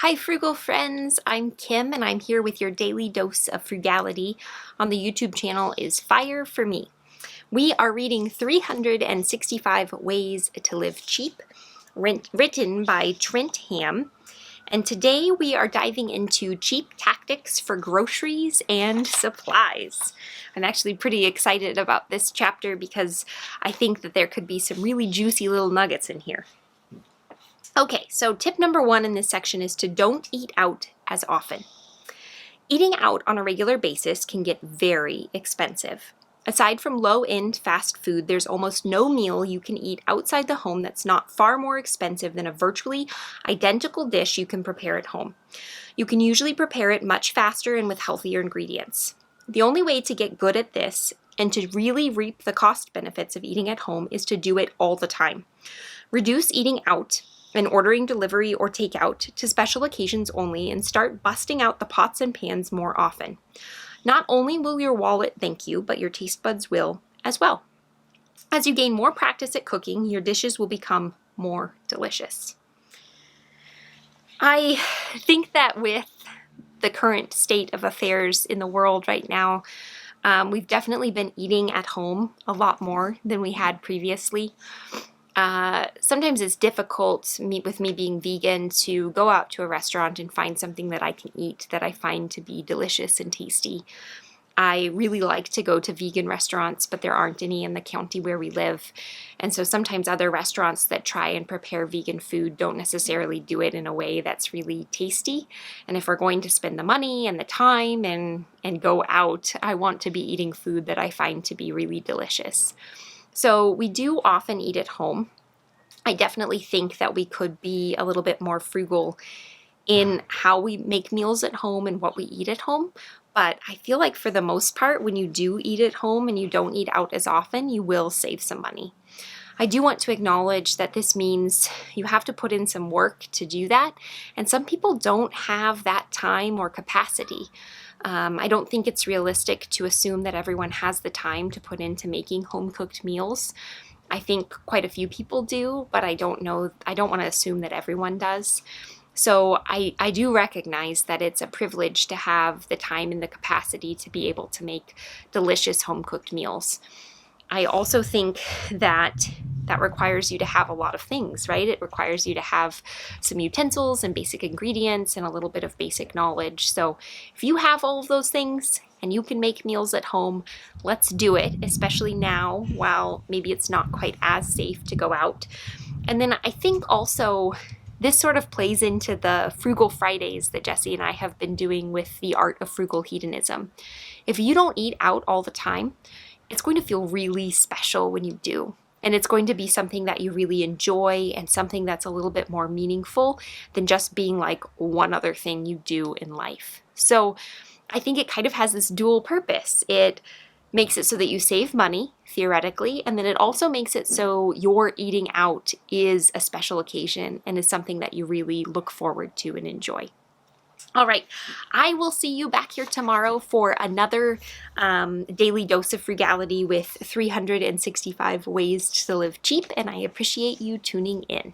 Hi frugal friends, I'm Kim and I'm here with your daily dose of frugality on the YouTube channel is Fire for Me. We are reading 365 Ways to Live Cheap, written by Trent Ham. And today we are diving into cheap tactics for groceries and supplies. I'm actually pretty excited about this chapter because I think that there could be some really juicy little nuggets in here. Okay, so tip number one in this section is to don't eat out as often. Eating out on a regular basis can get very expensive. Aside from low-end fast food, there's almost no meal you can eat outside the home that's not far more expensive than a virtually identical dish you can prepare at home. You can usually prepare it much faster and with healthier ingredients. The only way to get good at this and to really reap the cost benefits of eating at home is to do it all the time. Reduce eating out and ordering delivery or takeout to special occasions only, and start busting out the pots and pans more often. Not only will your wallet thank you, but your taste buds will as well. As you gain more practice at cooking, your dishes will become more delicious. I think that with the current state of affairs in the world right now, we've definitely been eating at home a lot more than we had previously. Sometimes it's difficult with me being vegan to go out to a restaurant and find something that I can eat that I find to be delicious and tasty. I really like to go to vegan restaurants, but there aren't any in the county where we live. And so sometimes other restaurants that try and prepare vegan food don't necessarily do it in a way that's really tasty. And if we're going to spend the money and the time and go out, I want to be eating food that I find to be really delicious. So we do often eat at home. I definitely think that we could be a little bit more frugal in how we make meals at home and what we eat at home. But I feel like for the most part, when you do eat at home and you don't eat out as often, you will save some money. I do want to acknowledge that this means you have to put in some work to do that, and some people don't have that time or capacity. I don't think it's realistic to assume that everyone has the time to put into making home-cooked meals. I think quite a few people do, but I don't want to assume that everyone does. So I do recognize that it's a privilege to have the time and the capacity to be able to make delicious home-cooked meals. I also think that requires you to have a lot of things, right? It requires you to have some utensils and basic ingredients and a little bit of basic knowledge. So if you have all of those things and you can make meals at home, let's do it, especially now while maybe it's not quite as safe to go out. And then I think also this sort of plays into the Frugal Fridays that Jesse and I have been doing with the Art of Frugal Hedonism. If you don't eat out all the time, it's going to feel really special when you do. And it's going to be something that you really enjoy and something that's a little bit more meaningful than just being like one other thing you do in life. So I think it kind of has this dual purpose. It makes it so that you save money, theoretically, and then it also makes it so your eating out is a special occasion and is something that you really look forward to and enjoy. All right, I will see you back here tomorrow for another daily dose of frugality with 365 ways to live cheap, and I appreciate you tuning in.